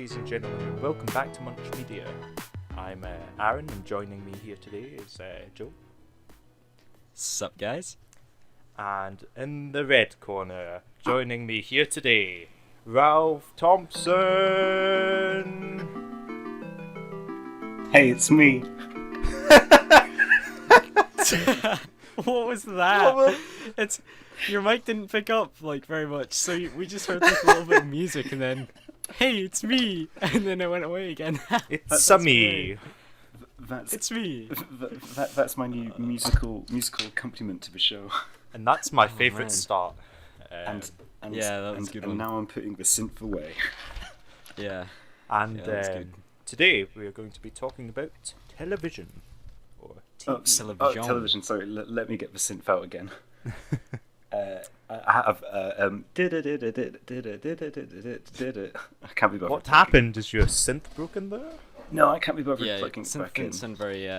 ladies and gentlemen, welcome back to Munch Media. I'm Aaron, and joining me here today is Joe. Sup, guys? And in the red corner, joining me here today, Ralph Thompson! Hey, it's me. What was that? It's your mic didn't pick up very much, so we just heard a little bit of music, and then, hey, it's me, and then it went away again. It's me. It's me. That's my new musical accompaniment to the show. And that's my favourite start. And yeah, that was a good one. And now I'm putting the synth away. Yeah. And that's good. Today we are going to be talking about television. Or TV. Television. Sorry, let me get the synth out again. I have I can't be bothered. What happened? Is your synth broken there? No, I can't be bothered Yeah, plugging it back in. didn't sound very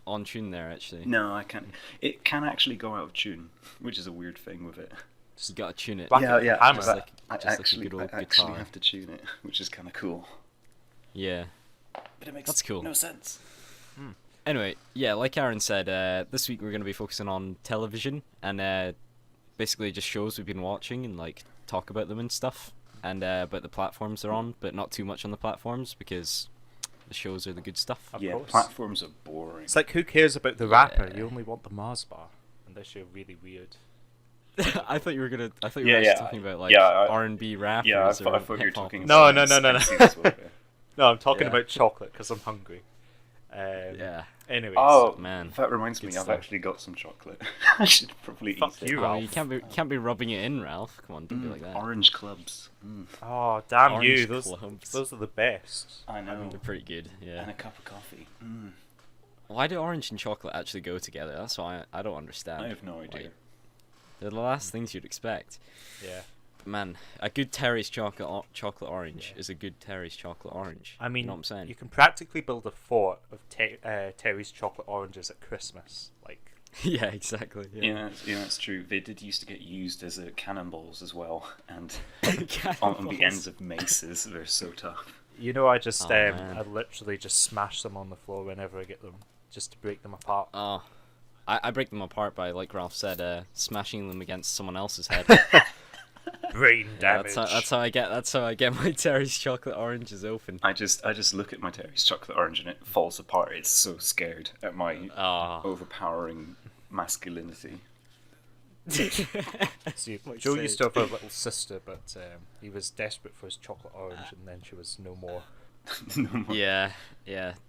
on tune there, actually. No, I can't. It can actually go out of tune, which is a weird thing with it. You gotta tune it. Yeah. I actually actually have to tune it, which is kind of cool. Yeah. But it makes That's cool. no sense. Anyway, yeah, like Aaron said, this week we're going to be focusing on television and basically just shows we've been watching and talk about them and stuff, and about the platforms they're on, but not too much on the platforms because the shows are the good stuff. Of Yeah, course. platforms are boring. It's like, who cares about the rapper? You only want the Mars bar. Unless you're really weird. I thought you were gonna. I thought you Yeah, were yeah, talking about yeah, R&B rappers. Yeah, I or thought you were hip-hop. talking. No. Spacey as well, yeah. No, I'm talking Yeah. about chocolate because I'm hungry. Yeah. Anyways. Oh man, that reminds me. Good I've stuff. actually got some chocolate. I should probably Fuck eat it. you, Oh, Ralph. you can't be rubbing it in, Ralph. Come on, don't be like that. Orange clubs. Oh, damn Orange you. clubs. Those are the best. I know. They're pretty good. Yeah. And a cup of coffee. Why do orange and chocolate actually go together? That's why I don't understand. I have no idea. They're the last things you'd expect. Yeah. But man, a good Terry's chocolate orange is a good Terry's chocolate orange. I mean, you know what I'm saying? you can practically build a fort of Terry's chocolate oranges at Christmas. Like, Yeah, exactly. Yeah. Yeah, it's true. They did used to get used as cannonballs as well, and on the ends of maces. They're so tough. you know, I just, man. I literally just smash them on the floor whenever I get them, just to break them apart. Oh, I break them apart by, like Ralph said, smashing them against someone else's head. Brain Yeah, damage. that's how I get my Terry's chocolate oranges open. I just look at my Terry's chocolate orange and it falls apart. It's so scared at my overpowering masculinity. See, Joe used to have a little sister, but he was desperate for his chocolate orange, and then she was no more. No more. Yeah.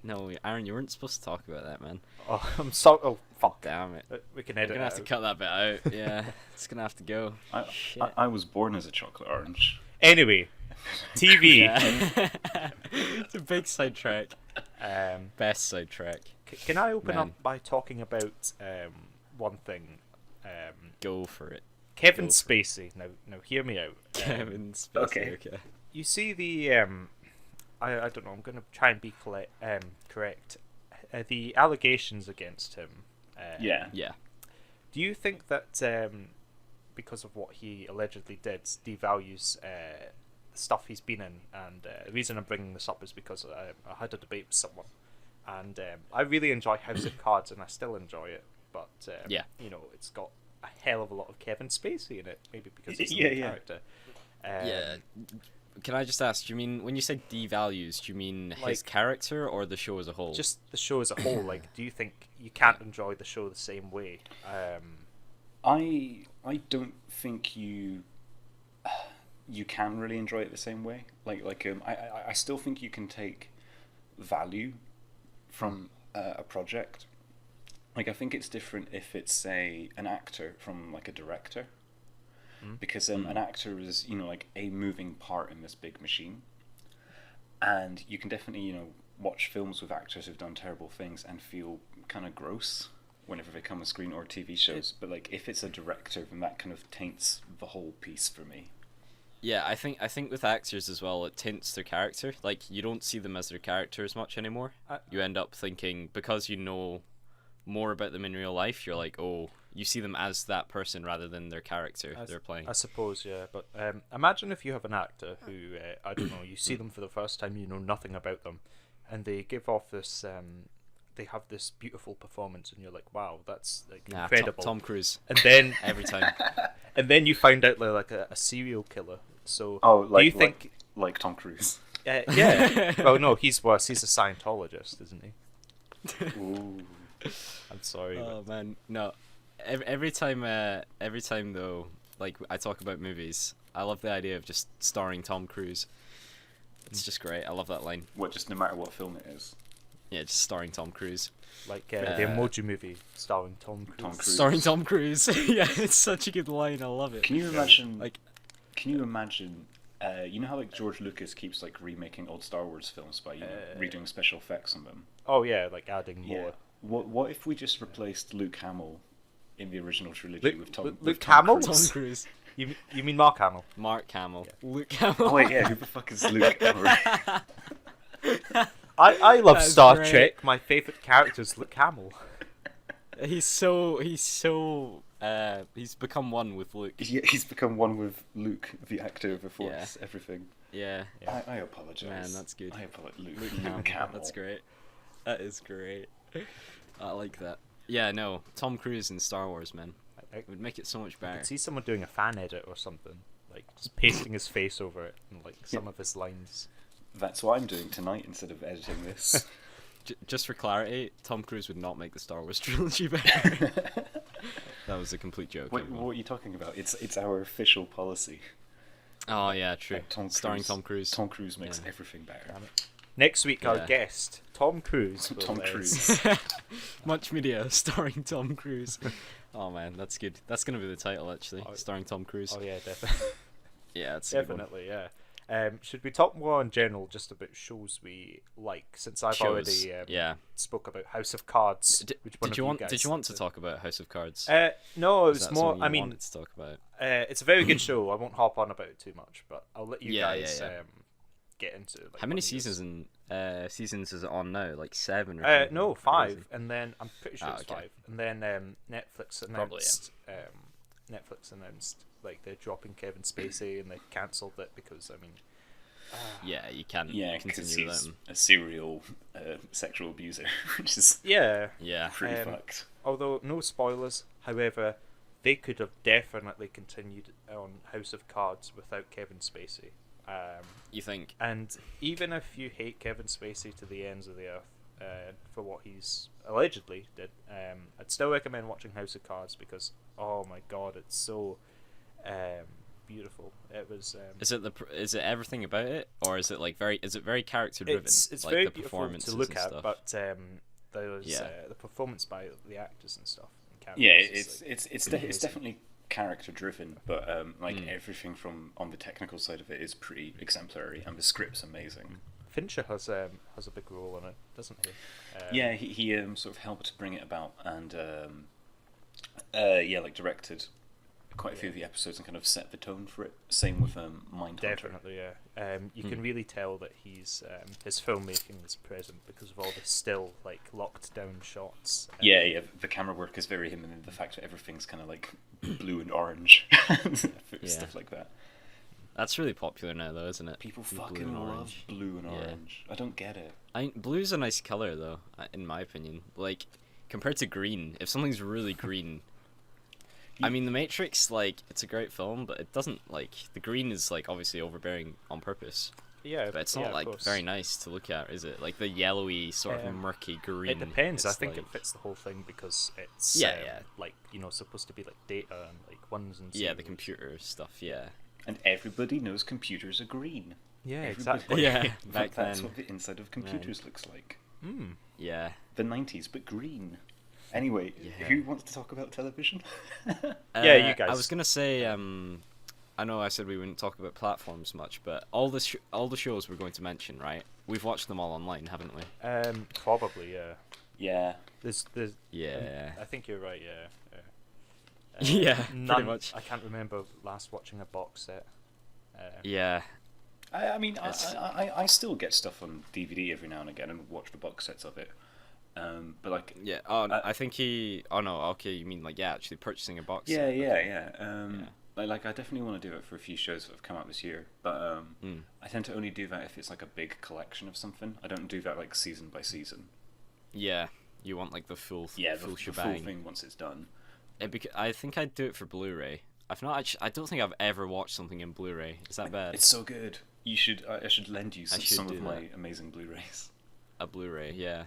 No, Aaron, you weren't supposed to talk about that, man. Oh, I'm sorry. Oh, fuck. Damn it. We can We're edit gonna have it to out. cut that bit out. Yeah, it's gonna have to go. Shit. I was born as a chocolate orange. Anyway, TV. Yeah. It's a big sidetrack. Best sidetrack. Can I open Man. up by talking about one thing? Go for it. Kevin Go for Spacey. Now, hear me out. Kevin Spacey. okay. You see the I don't know. I'm going to try and be correct. The allegations against him. Yeah. Yeah. Do you think that because of what he allegedly did, devalues the stuff he's been in? And the reason I'm bringing this up is because I had a debate with someone, and I really enjoy House of Cards, and I still enjoy it. But Yeah. you know, it's got a hell of a lot of Kevin Spacey in it, maybe because he's the Yeah, main yeah. character. Yeah. Can I just ask, do you mean, when you say devalues, do you mean his Like- character or the show as a whole? Just the show as a whole. Like, do you think you can't enjoy the show the same way? I don't think you can really enjoy it the same way. I still think you can take value from a project. Like, I think it's different if it's, say, an actor from like a director, because an actor is, you know, like a moving part in this big machine, and you can definitely, you know, watch films with actors who've done terrible things and feel kind of gross whenever they come on screen, or TV shows. But like, if it's a director, then that kind of taints the whole piece for me. Yeah, I think with actors as well, it taints their character. Like, you don't see them as their character as much anymore. You end up thinking, because you know more about them in real life, you're like, oh, you see them as that person rather than their character they're playing. I suppose, yeah. But imagine if you have an actor who, I don't know, you see them for the first time, you know nothing about them, and they give off this, they have this beautiful performance, and you're like, wow, that's like incredible. Tom Cruise. And then Every time. and then you find out they're like a serial killer. So like, do you think like Tom Cruise? yeah. Well, no, he's worse. He's a Scientologist, isn't he? Ooh. I'm sorry. Oh man, no. Every time though, like I talk about movies, I love the idea of just starring Tom Cruise. It's just great. I love that line. What? Just no matter what film it is. Yeah, just starring Tom Cruise. Like the Emoji Movie starring Tom Cruise. Tom Cruise. Starring Tom Cruise. Yeah, it's such a good line. I love it. Can you imagine? Like, Can you imagine? You know how like George Lucas keeps like remaking old Star Wars films by redoing special effects on them? Oh yeah, like adding Yeah. more. What if we just replaced Luke Hamill in the original trilogy with Tom? Luke with Tom Hamill? Cruise? Tom Cruise. You mean Mark Hamill? Mark Hamill. Yeah. Luke Hamill. Oh wait, yeah. Who the fuck is Luke? I love That's Star great. Trek. My favourite character is Luke Hamill. He's become one with Luke. Yeah, he's become one with Luke, the actor, the Force, everything. Yeah. I apologize. Man, that's good. I apologize. Luke Luke Hamill. Hamill. That's great. That is great. I like that. Yeah, no, Tom Cruise in Star Wars, man. It would make it so much I better. could see someone doing a fan edit or something, like just pasting his face over it and like some of his lines. That's what I'm doing tonight instead of editing this. Just for clarity, Tom Cruise would not make the Star Wars trilogy better. That was a complete joke. Wait, everyone. what are you talking about? It's our official policy. Oh yeah, true. Starring Tom Cruise. Tom Cruise makes Yeah. everything better. Damn it. Next week, our Yeah. guest Tom Cruise. Tom will, Cruise. Munch Media starring Tom Cruise. Oh man, that's good. That's gonna be the title actually. Oh. Starring Tom Cruise. Oh yeah, definitely. Yeah, it's a good one. Definitely, yeah. Should we talk more in general just about shows we like? Since I've Shows. already Yeah. spoke about House of Cards. Which one Did of you want? guys Did you want to liked talk about House of Cards? it? No, it Is was that more. something you I mean, wanted to talk about. it's a very good show. I won't hop on about it too much, but I'll let you Yeah, guys yeah. get into. Like, How many one of yours. seasons is it on now? Like 7 or something? No, Crazy. 5, and then I'm pretty sure Ah, it's okay. 5, and then Netflix Probably, announced like they're dropping Kevin Spacey and they cancelled it because I mean. Yeah, you can't Yeah, because continue he's them. a serial sexual abuser, which is Yeah. Yeah. pretty Um, fucked. Although no spoilers, however, they could have definitely continued on House of Cards without Kevin Spacey. You think? And even if you hate Kevin Spacey to the ends of the earth for what he's allegedly did, I'd still recommend watching House of Cards because oh my god, it's so beautiful. It was. Is it everything about it, or is it like very character driven? It's like very the beautiful performances to look and at, stuff? but there's Yeah. the performance by the actors and stuff. And Yeah, characters is, it's amazing. definitely character driven, but everything from on the technical side of it is pretty exemplary, and the script's amazing. Fincher has a big role in it, doesn't he? Yeah, he sort of helped bring it about, and like directed quite a few of the episodes and kind of set the tone for it. Same with Mindhunter. Definitely, yeah. You can really tell that he's his filmmaking is present because of all the still like locked down shots. Yeah, the camera work is very him, and the fact that everything's kind of like blue and orange, stuff like that. That's really popular now, though, isn't it? People Blue fucking and love orange. blue and Yeah. orange. I don't get it. Blue's a nice color, though, in my opinion. Like compared to green, if something's really green. I mean, The Matrix, like, it's a great film, but it doesn't, like, the green is, like, obviously overbearing on purpose. Yeah, But it's yeah, not, of like, course. very nice to look at, is it? Like, the yellowy, sort of murky green. It depends. I it's think like... it fits the whole thing because it's Yeah. like supposed to be like data and like ones and Yeah, the zeros. computer stuff, yeah. And everybody knows computers are green. Yeah, Everybody- exactly. Yeah, But back that's then. what the inside of computers looks like. Mm. Yeah. The 90s, but green. Anyway, Yeah. who wants to talk about television? Yeah, you guys. I was gonna say, I know I said we wouldn't talk about platforms much, but all the shows we're going to mention, right? We've watched them all online, haven't we? Probably, yeah. Yeah. There's Yeah. I think you're right. Yeah. Yeah, pretty none, much. I can't remember last watching a box set. Yeah. I mean, I still get stuff on DVD every now and again and watch the box sets of it. But like, Yeah. Oh, I think he. Oh no. Okay, you mean like actually purchasing a box yeah, set. yeah, Okay. yeah. Yeah. Like I definitely want to do it for a few shows that have come out this year, but Mm. I tend to only do that if it's like a big collection of something. I don't do that like season by season. Yeah. You want like the full Yeah, full the full shebang. thing once it's done. I think I'd do it for Blu-ray. I've not. I don't think I've ever watched something in Blu-ray. Is that bad? It's so good. You should. I should lend you should some do of my that. amazing Blu-rays. A Blu-ray, yeah.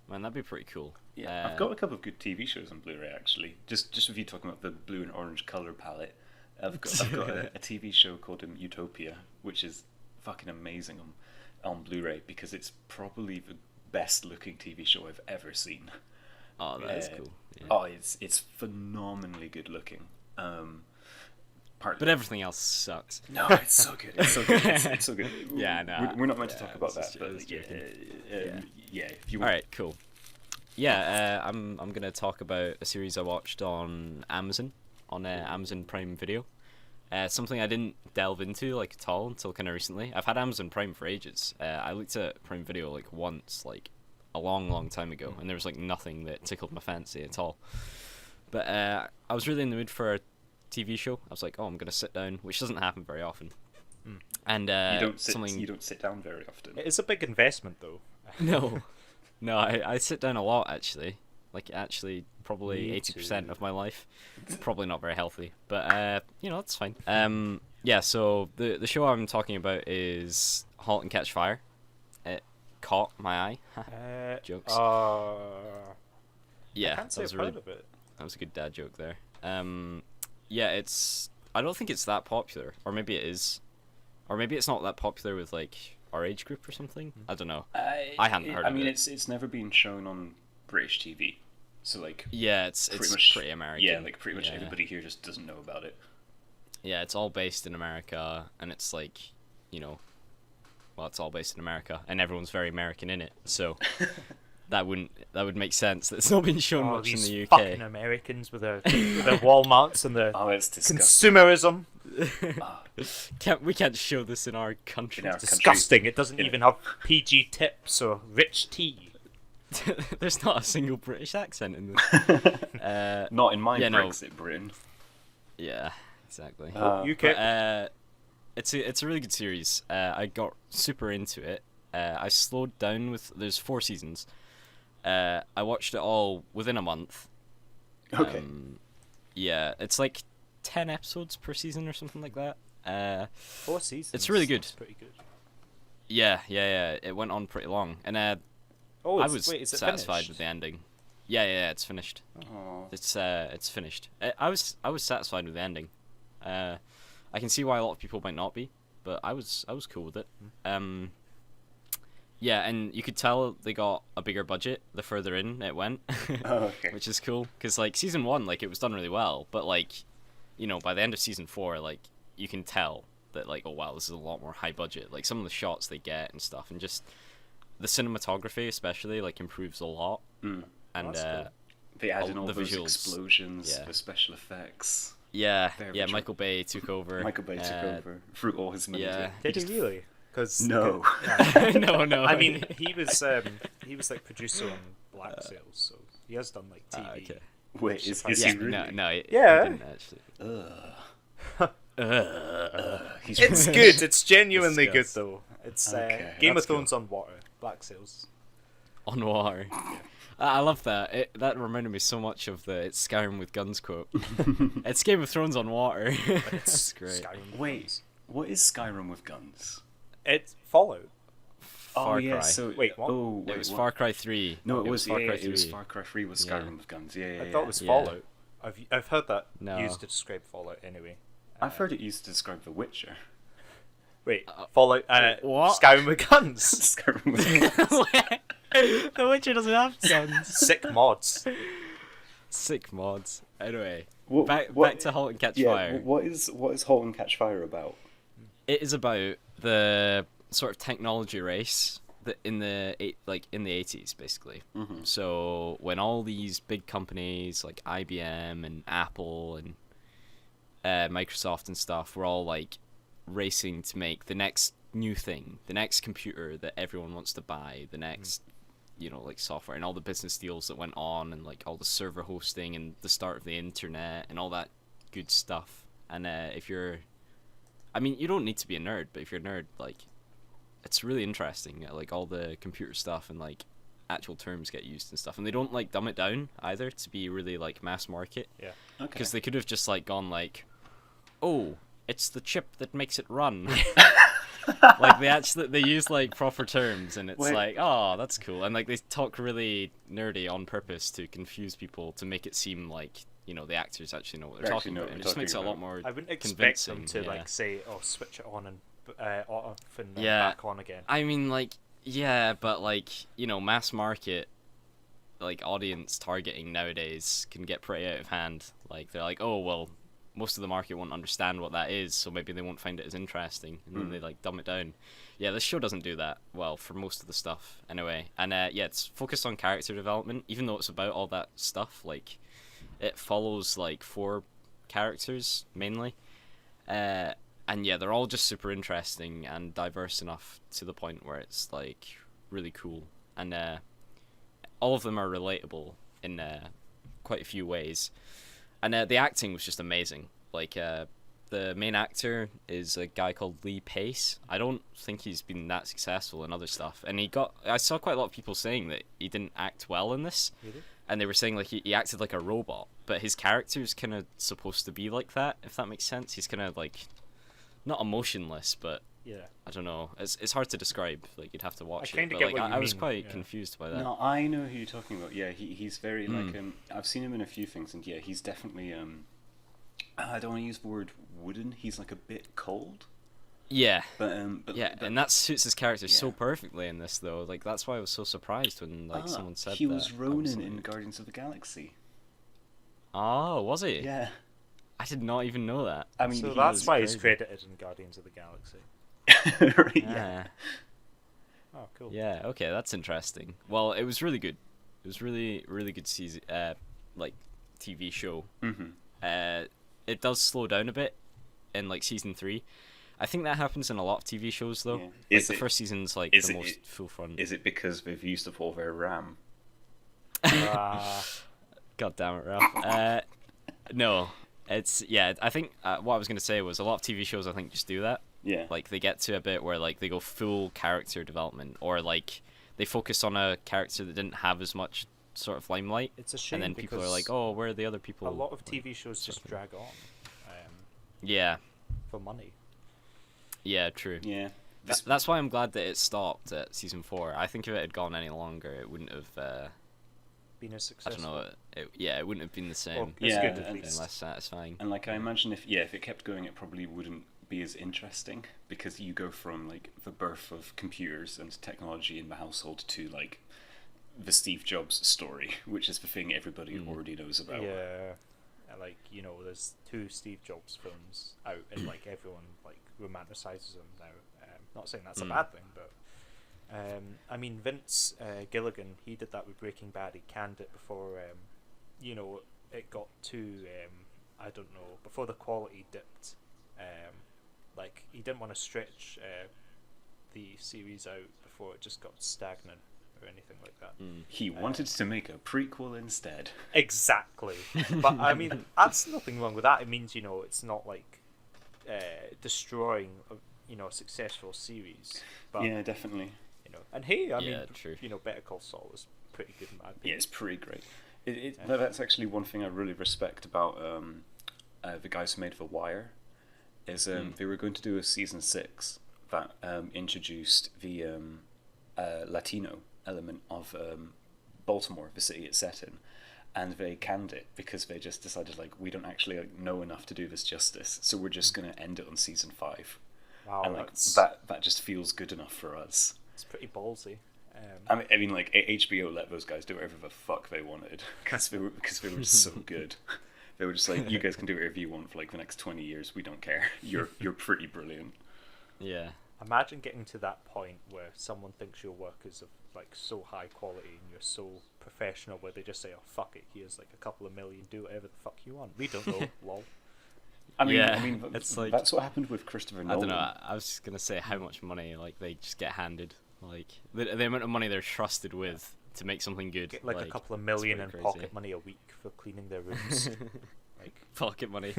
Man, that'd be pretty cool. Yeah, I've got a couple of good TV shows on Blu-ray actually. Just with you talking about the blue and orange color palette, I've got a TV show called Utopia, which is fucking amazing on Blu-ray because it's probably the best looking TV show I've ever seen. Oh, that is cool. Yeah. Oh, it's phenomenally good looking. But everything else sucks. No, it's so good. It's so good. It's so good. Yeah, no. We're not meant to Yeah, talk about this that, is- but this is yeah, joking. yeah. If you All right, cool. Yeah, I'm gonna talk about a series I watched on Amazon, on Amazon Prime Video. Something I didn't delve into like at all until kind of recently. I've had Amazon Prime for ages. I looked at Prime Video like once, like a long time ago, and there was like nothing that tickled my fancy at all. But I was really in the mood for a TV show. I was like, oh, I'm gonna sit down, which doesn't happen very often. And you don't sit down very often. It is a big investment, though. No, I sit down a lot actually. Like actually, probably Me 80% too. of my life. Probably not very healthy, but you know, it's fine. Yeah. So the show I'm talking about is *Halt and Catch Fire*. It caught my eye. Jokes. I Yeah, can't say that was I've a really, heard of it. that was a good dad joke there. Yeah, it's. I don't think it's that popular, or maybe it is, or maybe it's not that popular with like our age group or something. I don't know. I hadn't heard I of mean, it. it's never been shown on British TV, so like Yeah, it's much, pretty American. Yeah, like pretty much Yeah. everybody here just doesn't know about it. Yeah, it's all based in America, and it's like, you know, well, it's all based in America, and everyone's very American in it, so that would make sense that it's not been shown much in these the UK. fucking Americans with their Walmarts and their Oh, it's disgusting. consumerism. We can't show this in our country. In our country. Disgusting. It doesn't Yeah. even have PG tips or rich tea. There's not a single British accent in this. Not in my yeah, no. Brexit Britain. Yeah, exactly. UK. But, it's a really good series. I got super into it. I slowed down with. There's 4 seasons. I watched it all within a month. Okay. Yeah, it's like 10 episodes per season or something like that. 4 seasons. it's really good. That's pretty good. Yeah. It went on pretty long, and I was is it satisfied finished? with the ending. Yeah, it's finished. Oh. It's finished. I was satisfied with the ending. I can see why a lot of people might not be, but I was cool with it. Yeah, and you could tell they got a bigger budget the further in it went, Oh, okay. which is cool because like season 1, like it was done really well, but like, you know, by the end of season 4, like you can tell that like, oh wow, this is a lot more high budget. Like some of the shots they get and stuff, and just the cinematography especially like improves a lot. Mm. And That's cool. They add in all all the those visuals. explosions, Yeah. the special effects. yeah, Very yeah, true. Michael Bay took over. Michael Bay took over through all his money. yeah. Did he really? Because No. no. I mean, he was like producer on Black Sails, so he has done like TV. Okay. Wait, is Yeah, he really? no, he Yeah. didn't actually. He's It's good. It's genuinely good Disgust. though. It's Okay, Game of that's cool. Thrones on water. Black Sails. On water. I love that. That reminded me so much of the "It's Skyrim with guns" quote. It's Game of Thrones on water. That's great. Skyrim with Wait, guns. what is Skyrim with guns? It's Fallout. Far oh yeah, Cry. so Wait, what? Oh, wait, It was what? Far Cry 3. No, it was Far yeah, Cry it was 3. Far Cry 3 with Yeah. Skyrim with guns. Yeah. I thought it was Yeah. Fallout. I've heard that No. used to describe Fallout anyway. I've heard it used to describe The Witcher. Wait, Fallout. what? Skyrim with guns. Skyrim with guns. The Witcher doesn't have guns. Sick mods. Sick mods. Anyway, What- back what- to *Halt and Catch Yeah, Fire*. what is *Halt and Catch Fire* about? It is about the sort of technology race that in the 80s basically. Mhm. So when all these big companies like IBM and Apple and Microsoft and stuff were all like racing to make the next new thing, the next computer that everyone wants to buy, the next like software and all the business deals that went on, and like all the server hosting and the start of the internet and all that good stuff. And if you're, I mean, you don't need to be a nerd, but if you're a nerd, like, it's really interesting. Like all the computer stuff and like actual terms get used and stuff, and they don't like dumb it down either to be really like mass market. Yeah. Okay. Because they could have just like gone like, oh, it's the chip that makes it run. Like they use like proper terms, and it's like, oh, that's cool. And like they talk really nerdy on purpose to confuse people, to make it seem like, the actors actually know what they're talking about. And it just makes it a lot more I wouldn't expect convincing. them to like say, "Oh, switch it on and off and then Yeah. back on again." I mean, like, yeah, but like, mass market, like audience targeting nowadays can get pretty out of hand. Like they're like, oh well, most of the market won't understand what that is, so maybe they won't find it as interesting, and then they like dumb it down. Yeah, this show doesn't do that well for most of the stuff anyway. And yeah, it's focused on character development, even though it's about all that stuff. Like, it follows like 4 characters mainly, and yeah, they're all just super interesting and diverse enough to the point where it's like really cool, and all of them are relatable in quite a few ways. And the acting was just amazing. Like, the main actor is a guy called Lee Pace. I don't think he's been that successful in other stuff. And I saw quite a lot of people saying that he didn't act well in this. Really? And they were saying like he acted like a robot. But his character's kind of supposed to be like that, if that makes sense. He's kind of like, not emotionless, but Yeah. I don't know. It's hard to describe. Like, you'd have to watch I it. kinda But get like, what you I was mean, quite yeah. confused by that. No, I know who you're talking about. Yeah, he's very like I've seen him in a few things, and yeah, he's definitely I don't want to use the word wooden. He's like a bit cold. Yeah. But Yeah, but- and that suits his character so Yeah. perfectly in this, though. Like, that's why I was so surprised when like someone said he that. was I Ronan like, in Guardians of the Galaxy. Oh, was he? Yeah, I did not even know that. I mean So he that's was why he's crazy. credited in Guardians of the Galaxy. yeah. Oh, cool. Yeah. Okay, that's interesting. Well, it was really good. It was really, really good season. Like TV show. Mm-hmm. It does slow down a bit in like season 3. I think that happens in a lot of TV shows though. Yeah. Like Is the it- first season's like is the it- most full front. Is it because they've used up all their RAM? God damn it, Ralph. No, it's I think what I was gonna say was a lot of TV shows I think just do that. Yeah. Like they get to a bit where like they go full character development, or like they focus on a character that didn't have as much sort of limelight, It's a shame and then people are because like, oh, where are the other people? a lot of Like, TV shows just drag on Yeah, for money. yeah, true. Yeah. That's why I'm glad that it stopped at season 4. I think if it had gone any longer, it wouldn't have. Been a I successful. don't know. It wouldn't have been the same. Well, it's Yeah, good at and least. Less satisfying. And like I imagine if it kept going, it probably wouldn't be as interesting, because you go from like the birth of computers and technology in the household to like the Steve Jobs story, which is the thing everybody already knows about. Yeah, and, like, there's 2 Steve Jobs films out, and like everyone like romanticizes them now. Not saying that's a bad thing, but I mean Vince Gilligan, he did that with Breaking Bad. He canned it before it got too I don't know, before the quality dipped. Like he didn't want to stretch the series out before it just got stagnant or anything like that. He wanted to make a prequel instead. Exactly. But I mean, that's nothing wrong with that. It means it's not like destroying a successful series. But Yeah, definitely. and hey, I Yeah, mean, true. Better Call Saul was pretty good in my Yeah, opinion. it's pretty great. That's actually one thing I really respect about the guys who made The Wire, is they were going to do a season 6 that introduced the Latino element of Baltimore, the city it's set in, and they canned it because they just decided like, we don't actually know enough to do this justice, so we're just going to end it on season 5. Wow, And like that's that just feels good enough for us. it's pretty ballsy. I mean, like HBO let those guys do whatever the fuck they wanted because they were just so good. They were just like, you guys can do whatever you want for like the next 20 years. We don't care. You're pretty brilliant. Yeah. Imagine getting to that point where someone thinks your work is of like so high quality and you're so professional, where they just say, "Oh fuck it, here's like a couple of million, do whatever the fuck you want." We don't know, lol. I mean, Yeah, it's it's like- that's what happened with Christopher I Nolan. don't know. I was just gonna say how much money like they just get handed. Like the amount of money they're trusted with to make something good. Get like a couple of it's million in pretty pocket crazy. money a week for cleaning their rooms. Like, Pocket money.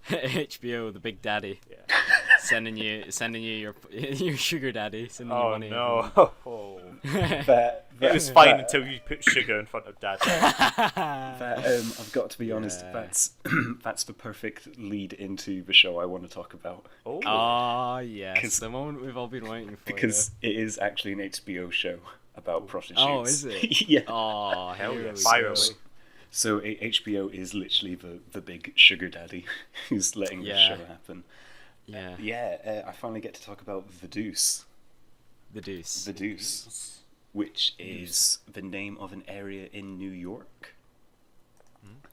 HBO, the big daddy, yeah. sending you your sugar daddy, sending you Oh money. no! Oh. It was That- fine that- until you put sugar in front of Dad. I've got to be honest. Yeah. That's the perfect lead into the show I want to talk about. Oh. Oh yes, 'Cause- the moment we've all been waiting for. Because it is actually an HBO show about prostitutes. Oh, is it? Yeah. Oh, Hell here yeah, we fire go. away. So HBO is literally the big sugar daddy who's letting the Yeah. show happen. Yeah, I finally get to talk about The Deuce. the Deuce. The Deuce, which is the name of an area in New York,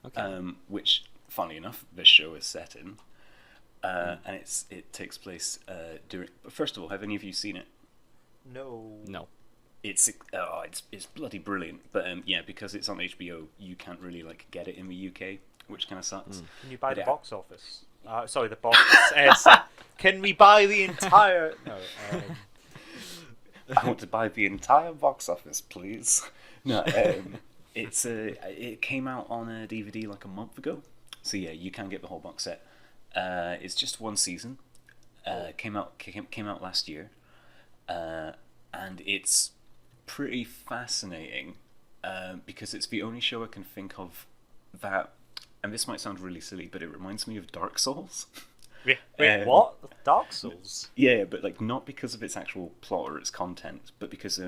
Okay. which, funny enough, this show is set in. And it takes place during... First of all, have any of you seen it? No. No. It's bloody brilliant, but yeah, because it's on HBO, you can't really like get it in the UK, which kind of sucks. Can you buy But the it- box office? Sorry, the box. Can we buy the entire? No. I want to buy the entire box office, please. No, it came out on a DVD like a month ago, so yeah, you can get the whole box set. It's just one season. Came out last year, and it's pretty fascinating because it's the only show I can think of that, and this might sound really silly, but it reminds me of Dark Souls. Wait, what? Dark Souls? Yeah, but like not because of its actual plot or its content, but because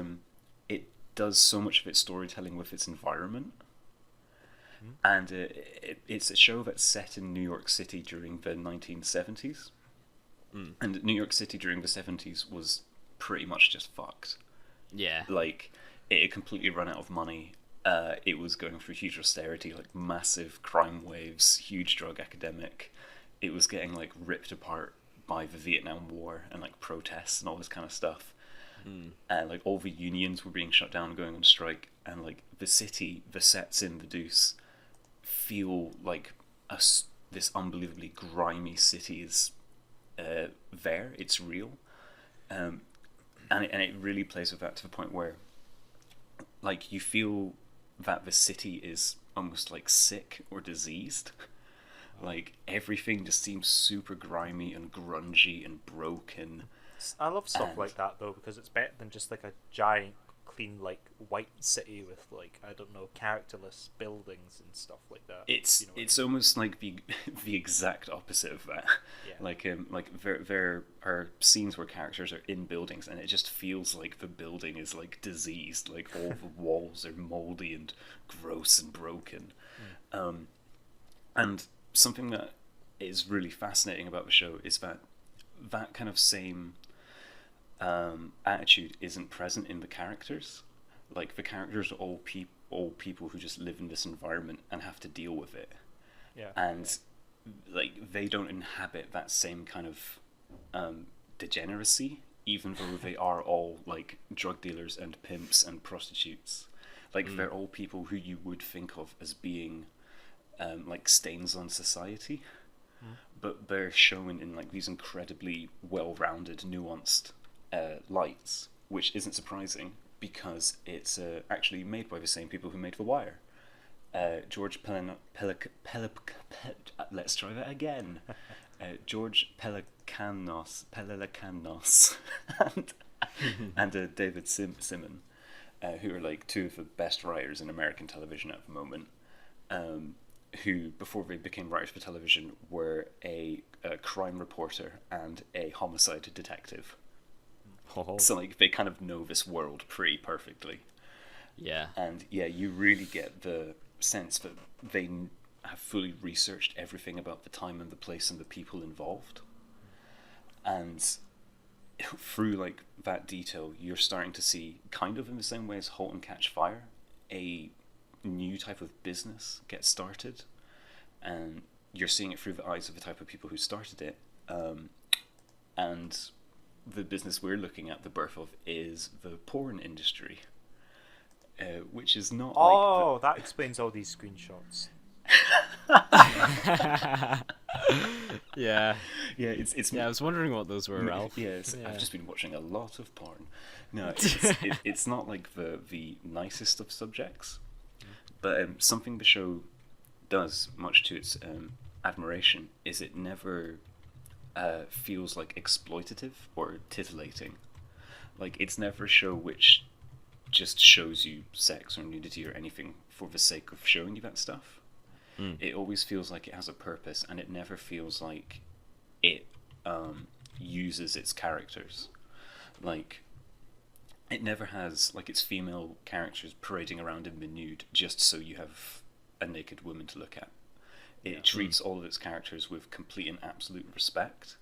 it does so much of its storytelling with its environment. And it's a show that's set in New York City during the 1970s. And New York City during the 70s was pretty much just fucked. Yeah. Like, it had completely run out of money. It was going through huge austerity, like massive crime waves, huge drug epidemic. It was getting like ripped apart by the Vietnam War and like protests and all this kind of stuff. And like all the unions were being shut down, going on strike, and like the city, the sets in The Deuce, feel like this unbelievably grimy city is there. It's real, and it really plays with that to the point where, like, you feel that the city is almost like sick or diseased. Like everything just seems super grimy and grungy and broken. I love stuff And- like that though, because it's better than just like a giant, clean, like white city with like, I don't know, characterless buildings and stuff like that. It's You know what I it's mean? almost like the exact opposite of that. Yeah. Like there are scenes where characters are in buildings and it just feels like the building is like diseased, like all the walls are moldy and gross and broken. And something that is really fascinating about the show is that kind of same attitude isn't present in the characters. Like the characters are all people who just live in this environment and have to deal with it. Yeah. And like they don't inhabit that same kind of degeneracy, even though they are all like drug dealers and pimps and prostitutes. Like they're all people who you would think of as being like stains on society, but they're shown in like these incredibly well-rounded, nuanced lights, which isn't surprising because it's actually made by the same people who made The Wire. George let's try that again. George Pelecanos and David Simon, who are like two of the best writers in American television at the moment, who before they became writers for television were a crime reporter and a homicide detective. Oh. So like they kind of know this world pretty perfectly. Yeah. And yeah, you really get the sense that they have fully researched everything about the time and the place and the people involved. And through like that detail, you're starting to see, kind of in the same way as Halt and Catch Fire, a new type of business get started. And you're seeing it through the eyes of the type of people who started it. And the business we're looking at, the birth of, is the porn industry. Which is not Oh, that explains all these screenshots. Yeah. Yeah, it's Yeah, I was wondering what those were, Ralph. Yes, Yeah. I've just been watching a lot of porn. No, it's not like the nicest of subjects, but something the show does, much to its admiration, is it never feels like exploitative or titillating. Like, it's never a show which just shows you sex or nudity or anything for the sake of showing you that stuff. It always feels like it has a purpose, and it never feels like it uses its characters. Like, it never has like its female characters parading around in the nude just so you have a naked woman to look at. It treats all of its characters with complete and absolute respect,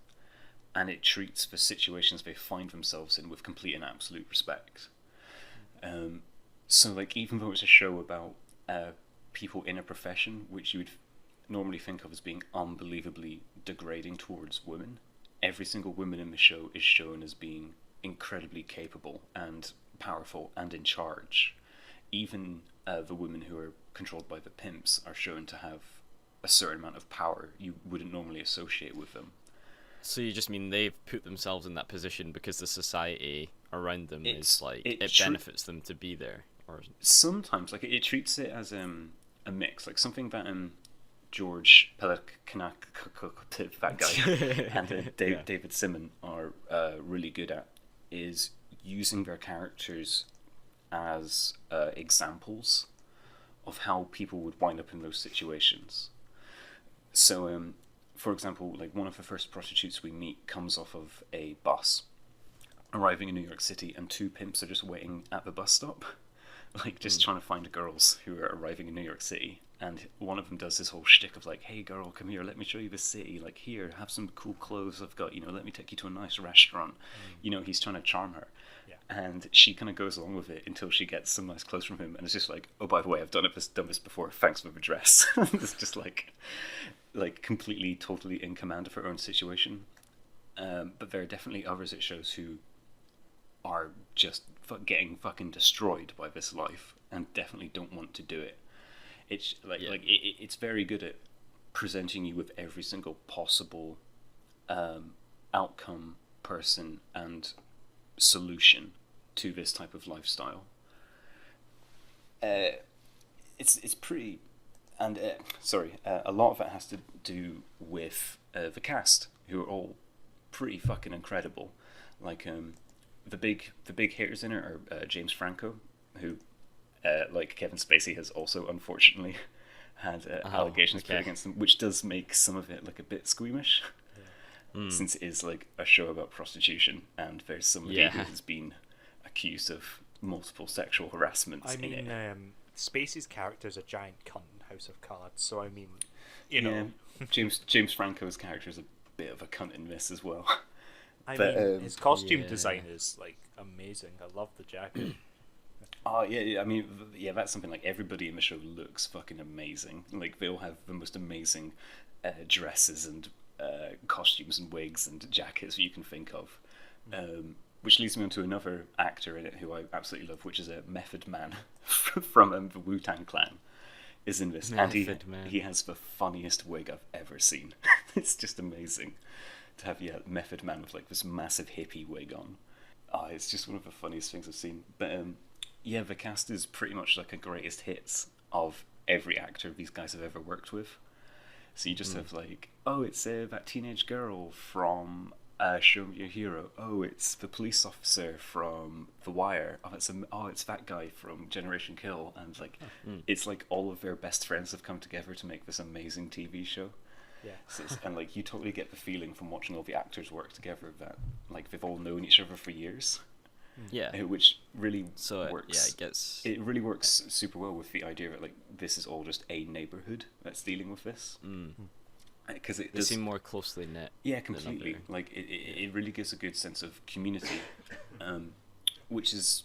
and it treats the situations they find themselves in with complete and absolute respect. So like, even though it's a show about people in a profession which you would normally think of as being unbelievably degrading towards women, every single woman in the show is shown as being incredibly capable and powerful and in charge. Even the women who are controlled by the pimps are shown to have a certain amount of power you wouldn't normally associate with them. So you just mean they've put themselves in that position because the society around them It's- is like it it tr- benefits them to be there, or Sometimes, like, it treats it as a mix, like something that George Pelicanak, that guy, and Yeah. David Simon are really good at, is using their characters as examples of how people would wind up in those situations. So, for example, like, one of the first prostitutes we meet comes off of a bus, arriving in New York City, and two pimps are just waiting at the bus stop, like, just trying to find girls who are arriving in New York City. And one of them does this whole shtick of like, "Hey girl, come here, let me show you the city. Like, here, have some cool clothes I've got. Let me take you to a nice restaurant." He's trying to charm her. Yeah. And she kind of goes along with it until she gets some nice clothes from him, and it's just like, "Oh, by the way, I've done this before. Thanks for the dress." It's just like completely, totally in command of her own situation. But there are definitely others it shows who are just getting fucking destroyed by this life and definitely don't want to do it. It's it's very good at presenting you with every single possible outcome, person, and solution to this type of lifestyle. It's pretty, and a lot of it has to do with the cast, who are all pretty fucking incredible. Like, the big hitters in it are James Franco, who, like Kevin Spacey, has also unfortunately had allegations put against him, which does make some of it like a bit squeamish, since it is like a show about prostitution, and there's somebody who has been accused of multiple sexual harassments in it. Spacey's character is a giant cunt in House of Cards, so I mean, you know. James Franco's character is a bit of a cunt in this as well. I mean, his costume design is like amazing. I love the jacket. Oh yeah, I mean, that's something like everybody in the show looks fucking amazing. Like, they all have the most amazing dresses and costumes and wigs and jackets that you can think of. Which leads me on to another actor in it who I absolutely love, which is a Method Man from the Wu-Tang Clan, is in this. And he has the funniest wig I've ever seen. It's just amazing to have Method Man with like this massive hippie wig on. It's just one of the funniest things I've seen. But the cast is pretty much like a greatest hits of every actor these guys have ever worked with. So you just have like, oh, it's that teenage girl from Show Me Your Hero. Oh, it's the police officer from The Wire. Oh, it's that guy from Generation Kill. And like, it's like all of their best friends have come together to make this amazing TV show. Yeah. And like, you totally get the feeling from watching all the actors work together that like they've all known each other for years. Yeah. Which really works. It really works super well with the idea that like this is all just a neighborhood that's dealing with this. Because they seem more closely knit. Yeah, completely. Like, it really gives a good sense of community, which is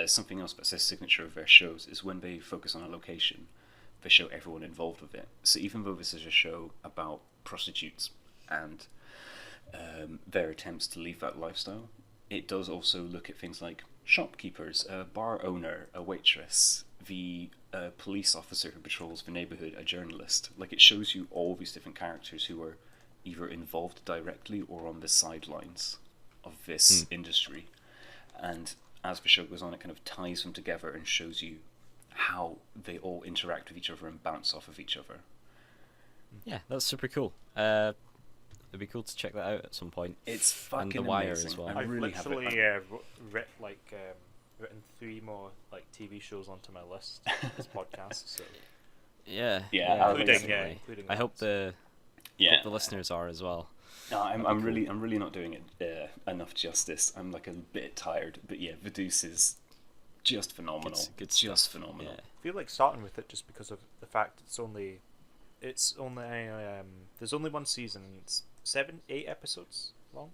something else that's a signature of their shows, is when they focus on a location, they show everyone involved with it. So even though this is a show about prostitutes and their attempts to leave that lifestyle, it does also look at things like shopkeepers, a bar owner, a waitress, the police officer who patrols the neighborhood, a journalist. Like, it shows you all these different characters who are either involved directly or on the sidelines of this industry. And as the show goes on, it kind of ties them together and shows you how they all interact with each other and bounce off of each other. Yeah, that's super cool. It'd be cool to check that out at some point. It's fucking And The Wire amazing. as well. I I've really have literally it. written 3 more like TV shows onto my list as podcasts. So Yeah, Yeah, definitely. including I hope the Yeah, the listeners are as well. no, I'm really not doing it enough justice. I'm like a bit tired, but yeah, The Deuce is just phenomenal. Good just stuff. phenomenal. Yeah. I feel like starting with it just because of the fact it's only there's only one season. It's 8 episodes long.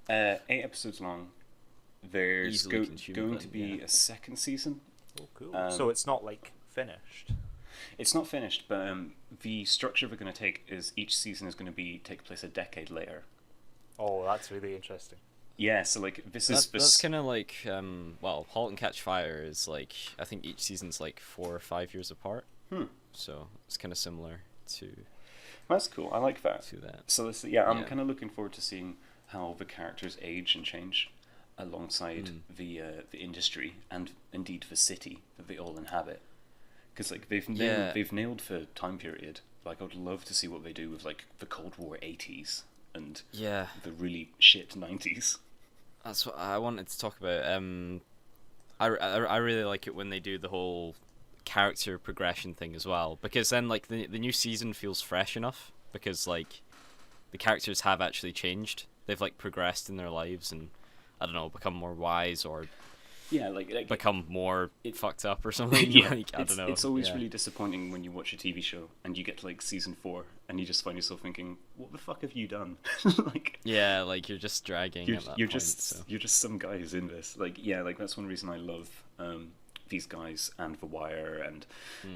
8 episodes long. There's Easily consumed going then, to be yeah. a second season. Oh, cool. So it's not like finished. It's not finished, but the structure we're going to take is each season is going to take place a decade later. Oh, that's really interesting. Yeah, so like That's kind of like well, *Halt and Catch Fire* is like, I think each season's like 4 or 5 years apart. So it's kind of similar to That's cool. I like that. that. So I'm Yeah. kind of looking forward to seeing how the characters age and change alongside the industry and indeed the city that they all inhabit. Because like they've nailed the time period. Like I would love to see what they do with like the Cold War 80s and Yeah, the really shit 90s. that's what I wanted to talk about. I really like it when they do the whole character progression thing as well, because then like the new season feels fresh enough, because like the characters have actually changed. They've like progressed in their lives and, I don't know, become more wise or Yeah, like become more fucked up or something. yeah, Like, I don't know. It's always Yeah. really disappointing when you watch a TV show and you get to like season 4 and you just find yourself thinking, "What the fuck have you done?" Like Yeah, like you're just dragging at that you're point. just So. you're just some guy who's in this. Like yeah, like that's one reason I love these guys and The Wire and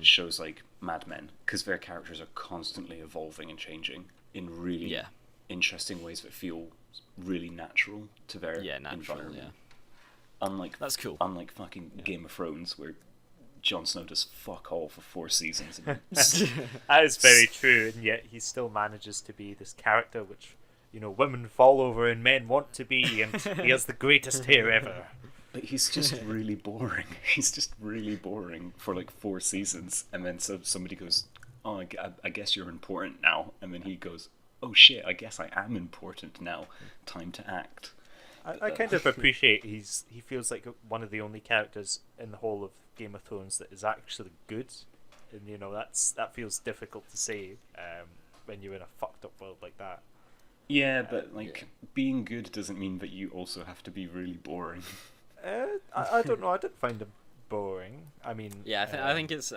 shows like Mad Men, because their characters are constantly evolving and changing in really Yeah. interesting ways that feel really natural to their Natural. environment. Yeah, Unlike that's cool. Unlike fucking Game of Thrones, where Jon Snow does fuck all for 4 seasons. And That is very true, and yet he still manages to be this character which, women fall over and men want to be, and he has the greatest hair ever. But he's just really boring. He's just really boring for like 4 seasons, and then somebody goes, "Oh, I guess you're important now," and then he goes, "Oh shit, I guess I am important now. Time to act." I kind of appreciate he feels like one of the only characters in the whole of Game of Thrones that is actually good, and that feels difficult to say when you're in a fucked up world like that. Yeah, but being good doesn't mean that you also have to be really boring. I don't know. I didn't find him boring. I mean, Yeah, I think that's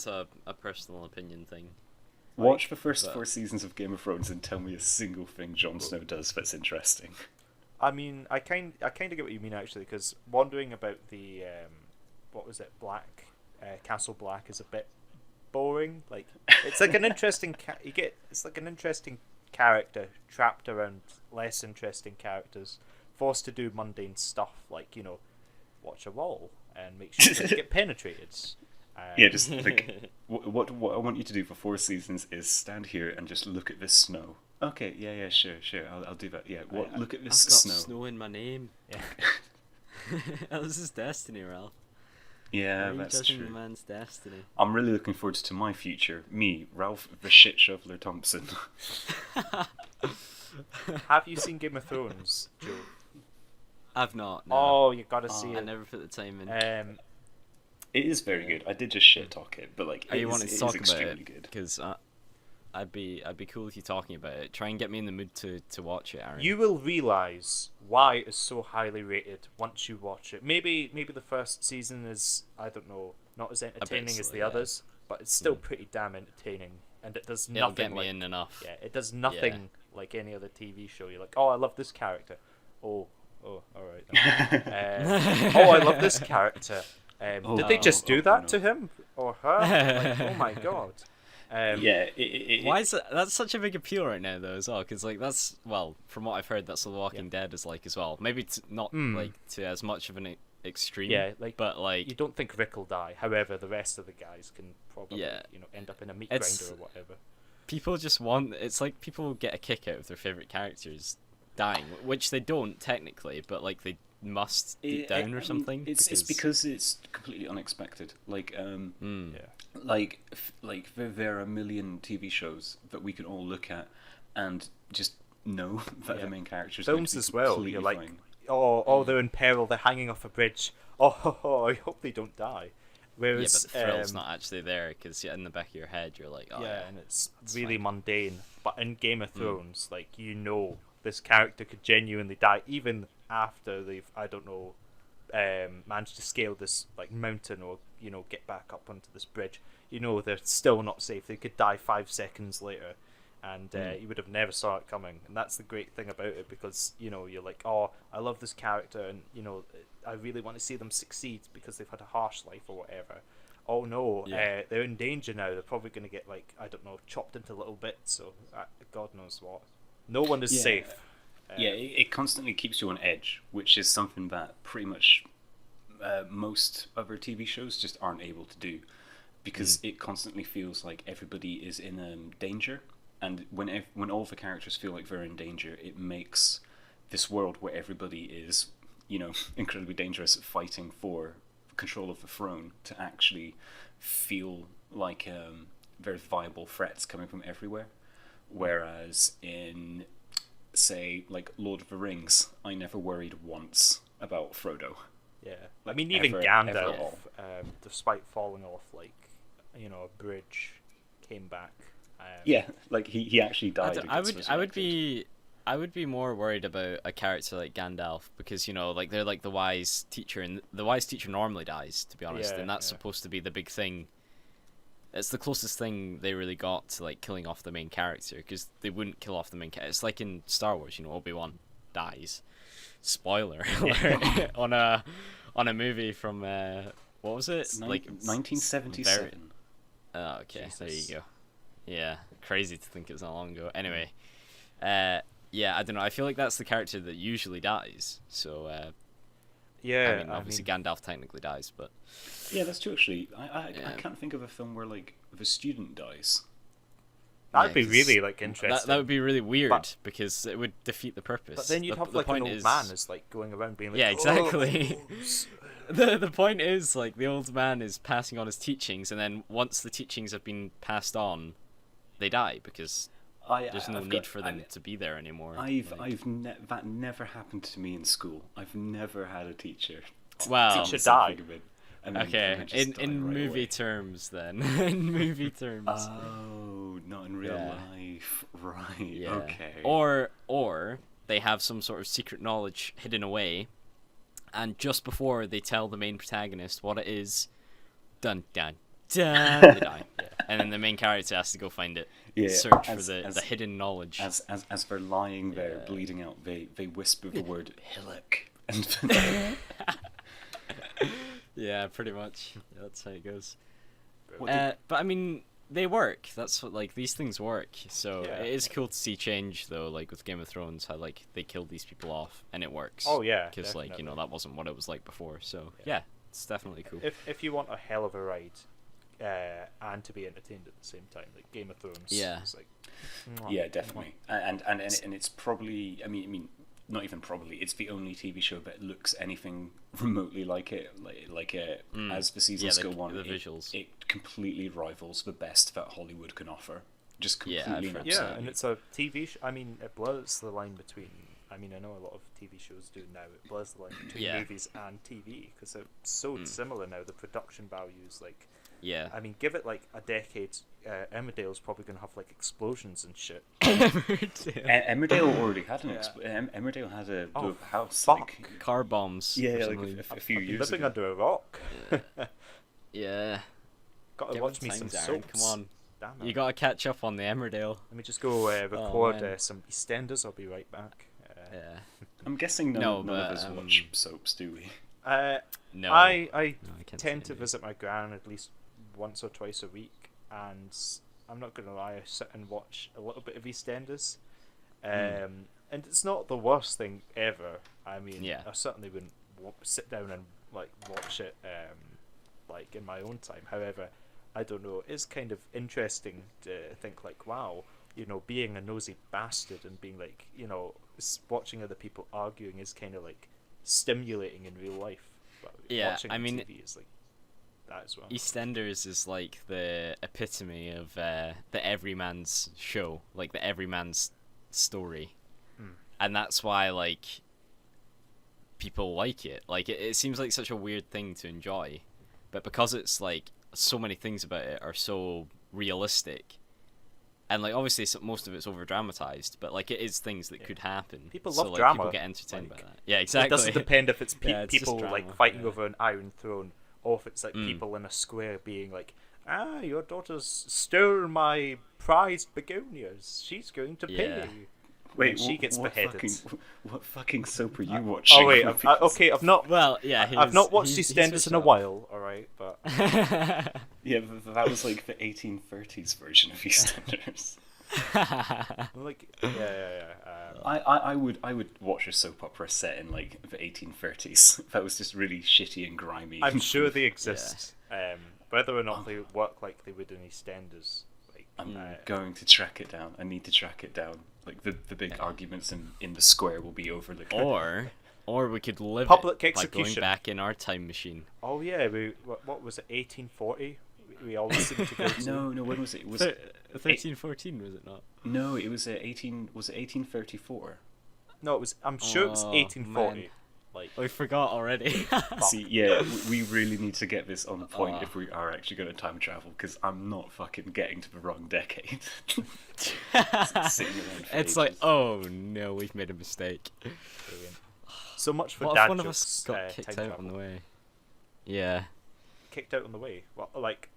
a personal opinion thing. Watch the first but- 4 seasons of Game of Thrones and tell me a single thing Jon Snow does that's interesting. I mean, I kind of get what you mean actually, because wandering about the what was it, Castle Black is a bit boring. Like it's like an interesting it's like an interesting character trapped around less interesting characters, forced to do mundane stuff like watch a wall and make sure they get penetrated. Yeah, just like what I want you to do for 4 seasons is stand here and just look at this snow. Okay, yeah, sure, I'll do that. Yeah, look at this I've got snow. snow in my name. Yeah. This is destiny, Ralph. Yeah, Why are you that's judging true. the man's destiny? I'm really looking forward to my future. Me, Ralph the Shit Shoveler Thompson. Have you seen Game of Thrones, Joe? I've not. No. Oh, you gotta see I it. never put the time in. It is very good. I did just shit talk it, but like Are you wanting to talk about extremely it? good. Because I'd be cool with you talking about it. Try and get me in the mood to watch it, Aaron. You will realise why it is so highly rated once you watch it. Maybe the first season is, I don't know, not as entertaining as slow, the yeah. others, but it's still pretty damn entertaining, and it does It'll nothing get me like in enough. yeah, it does nothing like any other TV show. You're like, oh, I love this character. Oh, all right. Then. Oh, I love this character. Did they just do that to him or her? Like, oh my god. Yeah, Why is that? That's such a big appeal right now, though, as well. Because that's from what I've heard, that's what The Walking Dead is like as well. Maybe not like to as much of an extreme. Yeah, but you don't think Rick will die. However, the rest of the guys can probably Yeah. end up in a meat It's- grinder or whatever. people just want. It's like people get a kick out of their favorite characters dying, which they don't technically, but like they must deep down or something. It's because it's completely unexpected. Like like there are a million TV shows that we can all look at and just know that the main characters films as well. You're like, fine. Oh, they're in peril. They're hanging off a bridge. Oh, I hope they don't die. Whereas, but the thrill's not actually there because in the back of your head you're like, and it's really mundane. But in Game of Thrones, like this character could genuinely die even after they've managed to scale this like mountain or get back up onto this bridge. They're still not safe. They could die 5 seconds later, and you would have never saw it coming. And that's the great thing about it, because you're like, oh, I love this character, and I really want to see them succeed because they've had a harsh life or whatever. Oh no, they're in danger now. They're probably going to get chopped into little bits. So God knows what. No one is safe. It constantly keeps you on edge, which is something that pretty much most other TV shows just aren't able to do, because it constantly feels like everybody is in danger, and when all the characters feel like they're in danger, it makes this world where everybody is, incredibly dangerous, fighting for control of the throne, to actually feel like there's viable threats coming from everywhere. Whereas in, say, like Lord of the Rings, I never worried once about Frodo. Yeah, I mean, even Gandalf, despite falling off a bridge, came back. Like he actually died. I would be more worried about a character like Gandalf, because they're like the wise teacher, and the wise teacher normally dies, to be honest, and that's supposed to be the big thing. It's the closest thing they really got to killing off the main character, because they wouldn't kill off the main character. It's like in Star Wars, Obi-Wan dies. Spoiler alert on a movie from what was it? 1977. Oh, okay, Jesus. There you go. Yeah, crazy to think it was that long ago. Anyway, I don't know. I feel like that's the character that usually dies. So I mean, obviously Gandalf technically dies, but that's true. Actually, I can't think of a film where the student dies. That'd be really interesting. That would be really weird, because it would defeat the purpose. But then you'd have an old man is going around being like, yeah, exactly. The point is the old man is passing on his teachings, and then once the teachings have been passed on, they die, because there's no need for them to be there anymore. That never happened to me in school. I've never had a teacher. Wow. Teacher died. Okay, in movie terms then. In movie terms. Oh, not in real life. Right. Yeah. Okay. Or they have some sort of secret knowledge hidden away, and just before they tell the main protagonist what it is, dun dun dun, they die. And then the main character has to go find it. Search for the hidden knowledge. As they're lying there bleeding out, they whisper the word hillock. And yeah, pretty much. Yeah, that's how it goes. But I mean, they work. That's what these things work. So it is cool to see change, though. With Game of Thrones, how they killed these people off, and it works. Oh yeah, because that wasn't what it was like before. So it's definitely cool. If you want a hell of a ride, and to be entertained at the same time, like Game of Thrones. Yeah. It's definitely. And it's probably. I mean. Not even probably. It's the only TV show that looks anything remotely like it. As the seasons go on, the visuals. It completely rivals the best that Hollywood can offer. Just completely. And it's a TV. I mean, it blurs the line between. I mean, I know a lot of TV shows do now. It blurs the line between movies and TV, because they're so similar now. The production values, Yeah. I mean, give it a decade. Emmerdale's probably going to have explosions and shit. Emmerdale already had Emmerdale had a house. Car bombs. Yeah, a few years living ago. under a rock. Yeah. Gotta watch me some soaps. Come on. Damn it. You gotta catch up on the Emmerdale. Let me just go record some EastEnders. I'll be right back. Yeah. I'm guessing none of us watch soaps, do we? No. I tend to visit my gran at least once or twice a week, and I'm not gonna lie, I sit and watch a little bit of EastEnders, and it's not the worst thing ever. I mean, I certainly wouldn't sit down and watch it in my own time. However, I don't know, it's kind of interesting to think like, wow, you know, being a nosy bastard and being like, you know, watching other people arguing is kind of like stimulating in real life. But Yeah, watching I on mean, TV is like that as well. EastEnders is like the epitome of the everyman's show, like the everyman's story, and that's why like people like it. Like it seems like such a weird thing to enjoy, but because it's like so many things about it are so realistic, and like obviously most of it's over dramatized, but like it is things that could happen. People so, love like, drama. People get entertained Like, by that. Yeah, exactly. It doesn't depend if it's Yeah, it's just people drama, like fighting yeah. over an Iron Throne, or if it's like people in a square being like, your daughter's stole my prized begonias. She's going to pay Yeah. you. Wait, And she gets beheaded. What fucking soap are you watching? Oh wait, okay, I've not. Well, yeah, I've not watched he's EastEnders switched in a up. while. All right, but Yeah, that was like the 1830s version of EastEnders. like, yeah. I would watch a soap opera set in like the 1830s. That was just really shitty and grimy. I'm sure they exist. Whether or not they work like they would in EastEnders, like I'm going to track it down. I need to track it down. Like the big arguments in the square will be over. Like, or we could live Public it by going execution. back in our time machine. oh yeah, what was it, 1840? We always seem to go to. no. When was it? Was 1314 was it not? no? It was 18. Was it 1834? No, it was. I'm sure it was Oh, 1840. man. Like, We forgot already. See, yeah, we really need to get this on point if we are actually going to time travel, because I'm not fucking getting to the wrong decade. Sitting around for It's like, ages. oh no, we've made a mistake. brilliant. So much for What dad if one of jokes. us got kicked time out travel. on the way? Yeah. Kicked out on the way. Well, like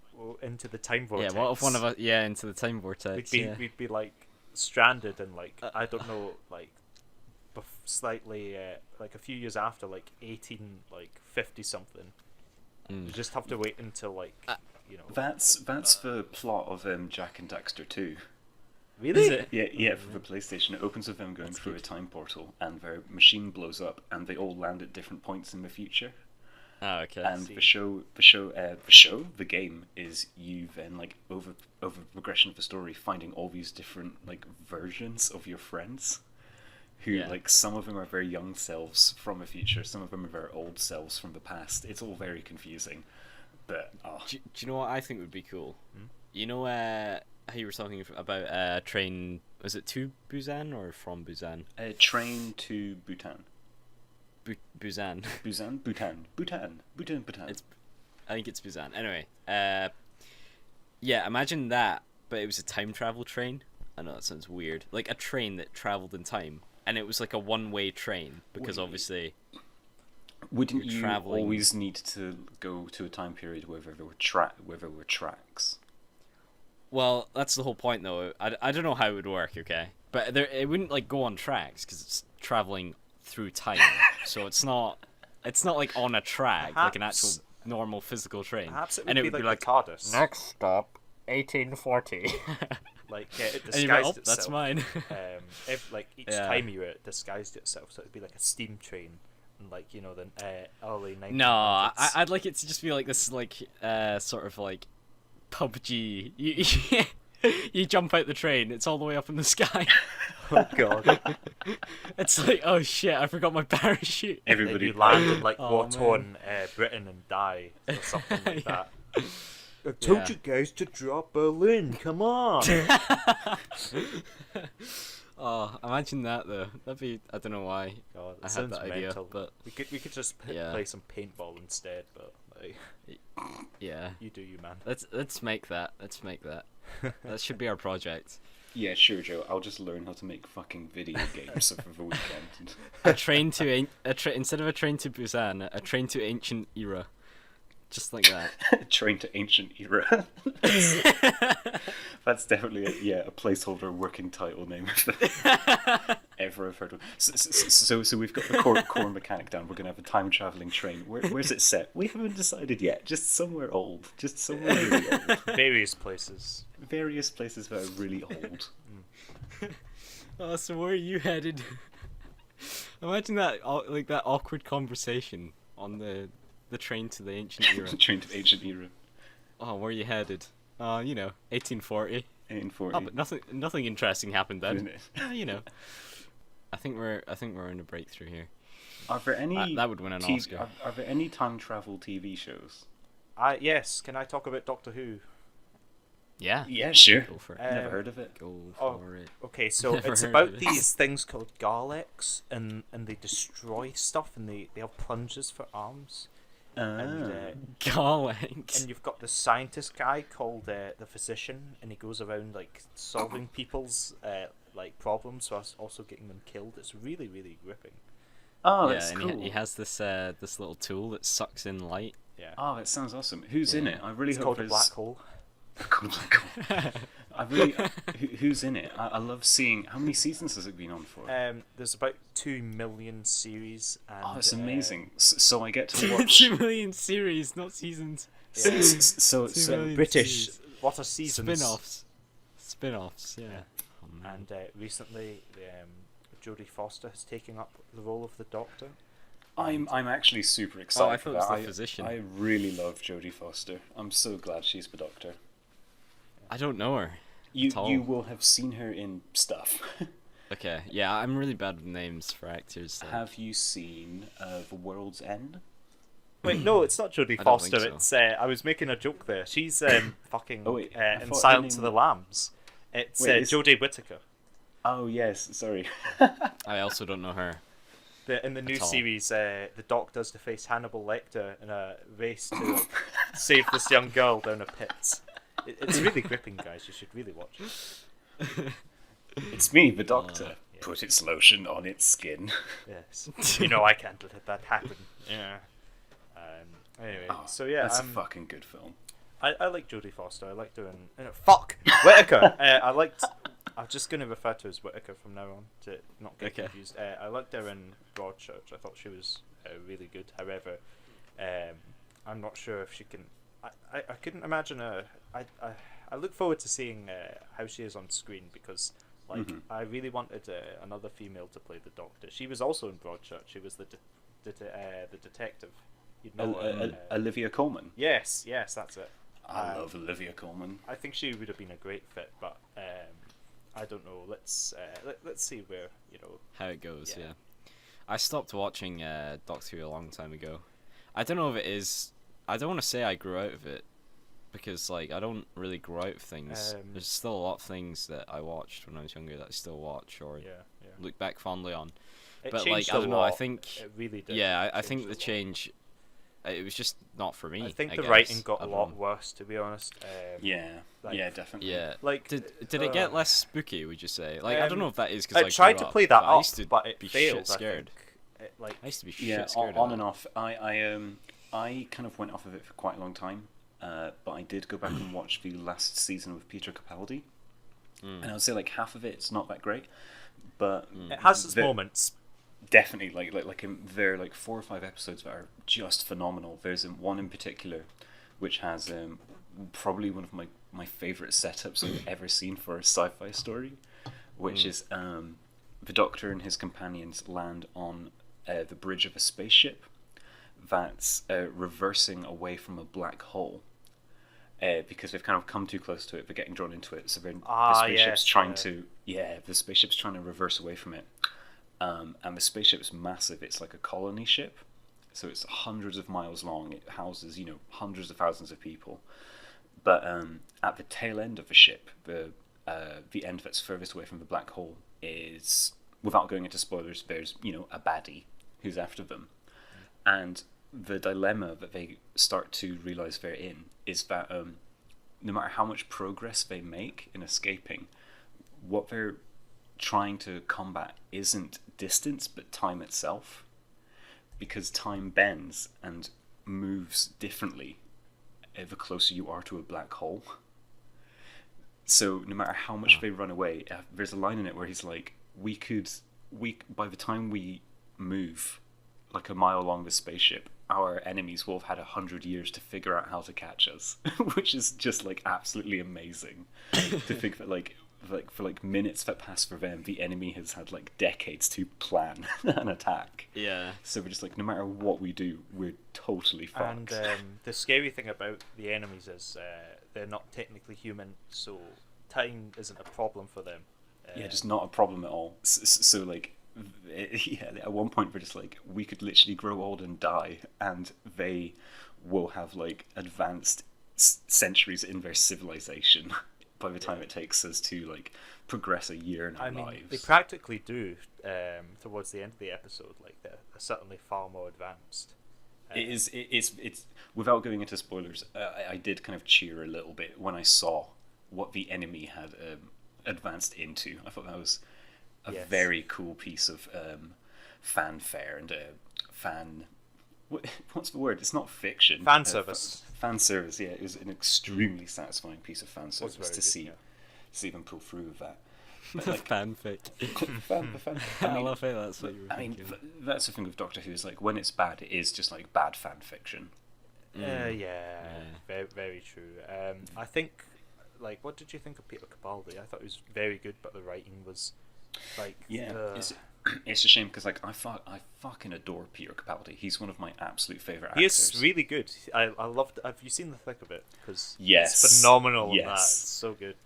into the time vortex. Yeah, what if one of us, into the time vortex, We'd be like stranded and like I don't know, like slightly like a few years after, like 50 something. You just have to wait until like you know. That's the plot of Jack and Daxter 2. Really? Is it? Yeah, for the PlayStation. It opens with them going through a time portal, and their machine blows up, and they all land at different points in the future. Oh, okay. And the game is you then like over progression of the story, finding all these different like versions of your friends, who like some of them are very young selves from the future, some of them are very old selves from the past. It's all very confusing, but Do you know what I think would be cool? You know how you were talking about train, was it to Busan or from Busan? Train to Bhutan. Busan. Bhutan. I think it's Busan. Anyway, imagine that, but it was a time travel train. I know that sounds weird. Like a train that traveled in time, and it was like a one-way train because Wait. obviously. Wouldn't You're you travelling. always need to go to a time period where there were tracks? Well, that's the whole point, though. I don't know how it would work, okay? But it wouldn't like go on tracks because it's traveling through time, so it's not like on a track like an actual Perhaps- normal physical train. Perhaps it would and it be would like be the TARDIS. next stop, 1840. Like it And you'd be like, disguised oh, itself. that's mine. If like each Yeah. time you were it disguised itself, so it'd be like a steam train, and like you know the early 1900s. No, I'd like it to just be like this, like sort of like PUBG. You jump out the train, it's all the way up in the sky. Oh god. It's like, oh shit, I forgot my parachute. Then Everybody you land in like Oh, war-torn Britain and die or something like Yeah. that. I told Yeah. you guys to drop Berlin. Come on. Oh, imagine that though. That'd be, I don't know why God, I that had sounds that idea, mental. but we could just Yeah. play some paintball instead. But like, yeah. you do you, man. Let's make that. Let's make that. That should be our project. Yeah, sure, Joe. I'll just learn how to make fucking video games over the weekend. A train to instead of a train to Busan, a train to ancient era. Just like that. Train to ancient era. That's definitely a placeholder working title name ever I've heard of. So we've got the core mechanic down. We're gonna have a time traveling train. Where's it set? We haven't decided yet. Just somewhere old. Just somewhere really old. Various places. Various places that are really old. Oh, so where are you headed? Imagine that, like that awkward conversation on the train to the ancient era. Train to ancient era. Oh, where are you headed? 1840. 1840. Oh, but nothing interesting happened then. Isn't it? I think we're in a breakthrough here. Are there any That would win an Oscar. Are there any time travel TV shows? Yes. Can I talk about Doctor Who? Yeah. Yeah, sure. Go for it. Never heard of it. Go Oh, for it. okay, so Never it's heard about of it. these things called Daleks, and they destroy stuff, and they have plungers for arms. And, Garlic. and you've got the scientist guy called the physician, and he goes around like solving people's like problems whilst also getting them killed. It's really, really gripping. Oh, Yeah, that's and cool. he has this little tool that sucks in light. Yeah, Oh, that sounds awesome. Who's in Yeah. it? I really it's hope called a there's... black hole. Called a black hole. I really... who's in it? I love seeing... How many seasons has it been on for? There's about 2 million series, and Oh, it's amazing. So I get to watch... 2 million series, not seasons. Yeah. So million British. series. What are seasons? Spin-offs, yeah. Oh, man. And recently, Jodie Foster has taken up the role of the Doctor. I'm actually super excited. I thought it was the physician. I really love Jodie Foster. I'm so glad she's the Doctor. I don't know her. You at all. you will have seen her in stuff. Okay, yeah, I'm really bad with names for actors. Like, Have you seen The World's End? Wait, no, it's not Jodie I don't think Foster. so. It's I was making a joke there. She's fucking Oh, wait, I in thought Silence her of the name- Lambs. It's Wait, is- Jodie Whittaker. Oh yes, sorry. I also don't know her. In the new At all. series, the Doc does to face Hannibal Lecter in a race to save this young girl down a pit. It's really gripping, guys. You should really watch it. It's me, the Doctor. Yeah. Put its lotion on its skin. Yes. You know I can't let that happen. Yeah. Anyway, Oh, so yeah, that's a fucking good film. I like Jodie Foster. I like doing fuck Whittaker. I'm just going to refer to her as Whittaker from now on to not get Okay. confused. I liked her in Broadchurch. I thought she was really good. However, I'm not sure if she can. I couldn't imagine her. I look forward to seeing how she is on screen because like I really wanted another female to play the Doctor. She was also in Broadchurch. She was the detective. You'd know her, Olivia Colman. Yes, that's it. I love Olivia Colman. I think she would have been a great fit, but I don't know. Let's see where How it goes, Yeah. yeah. I stopped watching Doctor Who a long time ago. I don't know if it is... I don't want to say I grew out of it, because like I don't really grow out of things. There's still a lot of things that I watched when I was younger that I still watch or yeah. look back fondly on. It But changed like I a don't know, I lot. think... It really did. Yeah, I It think changed the a lot. change... It was just not for me. I think the guess. writing got I a don't lot know. worse, to be honest. Yeah, like- yeah, definitely. Yeah. Like, Did it get less spooky? Would you say? Like I don't know if that is because I tried to play that I up, used to but it be failed. shit scared. I think. I used to be Yeah, shit scared. on of and that. off. I kind of went off of it for quite a long time, but I did go back and watch the last season with Peter Capaldi, and I would say like half of it's not that great, but It has its the- moments. Definitely, there are like 4 or 5 episodes that are just phenomenal. There's one in particular, which has probably one of my favorite setups I've ever seen for a sci-fi story, which is the Doctor and his companions land on the bridge of a spaceship that's reversing away from a black hole. Because they've kind of come too close to it, they're getting drawn into it. So the spaceship's yes, trying to the spaceship's trying to reverse away from it. And the spaceship's massive. It's like a colony ship, so it's hundreds of miles long. It houses hundreds of thousands of people. But at the tail end of the ship, the end that's furthest away from the black hole is, without going into spoilers, there's a baddie who's after them, and the dilemma that they start to realize they're in is that no matter how much progress they make in escaping, what they're trying to combat isn't distance but time itself, because time bends and moves differently the closer you are to a black hole. So no matter how much they run away, there's a line in it where he's like, we by the time we move like a mile along the spaceship, our enemies will have had 100 years to figure out how to catch us. Which is just like absolutely amazing to think that like for like minutes that pass for them, the enemy has had like decades to plan an attack. Yeah. So we're just like, no matter what we do, we're totally fucked. And the scary thing about the enemies is they're not technically human, so time isn't a problem for them. Yeah, just not a problem at all. So like, yeah, at one point we're just like, we could literally grow old and die, and they will have like advanced centuries in their civilization by the time it takes us to like progress a year in our lives. They practically do towards the end of the episode. Like they're certainly far more advanced. It's without going into spoilers. I did kind of cheer a little bit when I saw what the enemy had advanced into. I thought that was a very cool piece of fanfare and fan. What's the word? It's not fiction. Fan service. Fan service. Yeah, it was an extremely satisfying piece of fan service to see them pull through with that. But, like, Fanfic. I love it. That's what you were thinking. That's the thing with Doctor Who is like when it's bad, it is just like bad fan fiction. Very, very true. I think, like, what did you think of Peter Capaldi? I thought it was very good, but the writing was like It's a shame because like I fucking adore Peter Capaldi. He's one of my absolute favorite actors. He is really good. I loved. Have you seen The Thick of It? Because yes, it's phenomenal. Yes, in that. It's so good.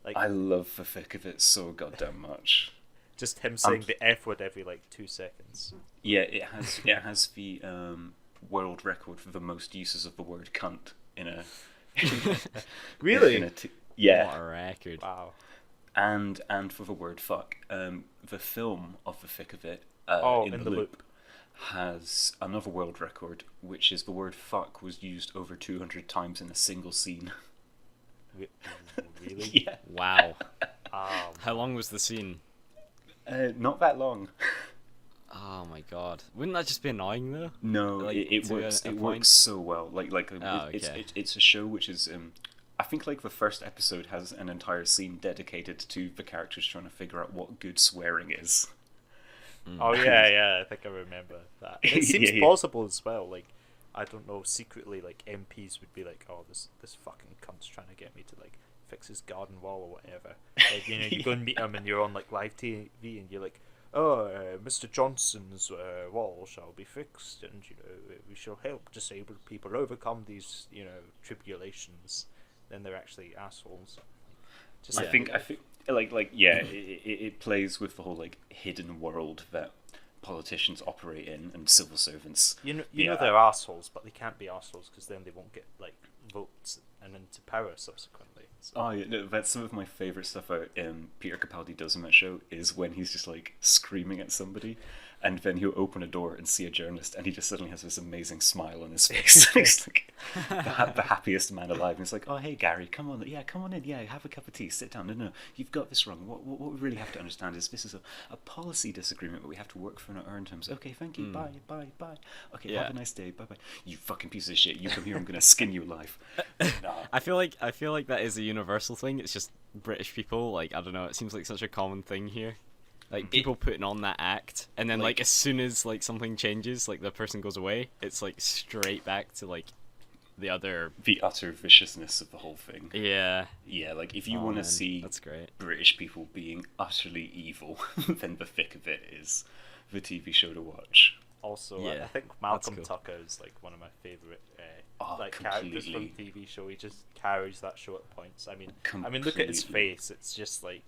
Like, I love The Thick of It so goddamn much. Just him saying the F word every like 2 seconds. Yeah, it has the world record for the most uses of the word cunt in a. Really? Yeah. What a record! Wow. And for the word fuck, the film of The Thick of It, In the Loop, has another world record, which is the word fuck was used over 200 times in a single scene. Really? Yeah. Wow. How long was the scene? Not that long. Oh my god! Wouldn't that just be annoying though? No, Like, it works. It works so well. It's a show which is. I think like the first episode has an entire scene dedicated to the characters trying to figure out what good swearing is. Oh yeah, I think I remember that. It seems plausible as well. Like, I don't know, secretly like MPs would be like, oh, this fucking cunt's trying to get me to like fix his garden wall or whatever. Like, you know, you go and meet him and you're on like live TV and you're like, oh, Mr. Johnson's wall shall be fixed, and you know we shall help disabled people overcome these tribulations. Then they're actually assholes. I think it plays with the whole like hidden world that politicians operate in and civil servants. You know they're assholes, but they can't be assholes because then they won't get like votes and into power subsequently. So. Oh yeah, no, that's some of my favourite stuff Peter Capaldi does in that show is when he's just like screaming at somebody, and then he'll open a door and see a journalist, and he just suddenly has this amazing smile on his face. He's like the happiest man alive. And he's like, "Oh hey Gary, come on in, have a cup of tea, sit down. No, you've got this wrong. What we really have to understand is this is a policy disagreement, but we have to work for our own terms. Okay, thank you. Bye. Okay, have a nice day. Bye. You fucking piece of shit. You come here, I'm gonna skin you alive." Nah. I feel like that is a universal thing. It's just British people. Like, I don't know. It seems like such a common thing here. Like, people putting on that act, and then like as soon as like something changes, like the person goes away, it's like straight back to like the utter viciousness of the whole thing. Yeah. Like if you want to see that's great. British people being utterly evil, then The Thick of It is the TV show to watch. Also, I think Malcolm Tucker is like one of my favourite characters from the TV show. He just carries that show at points. I mean, look at his face. It's just like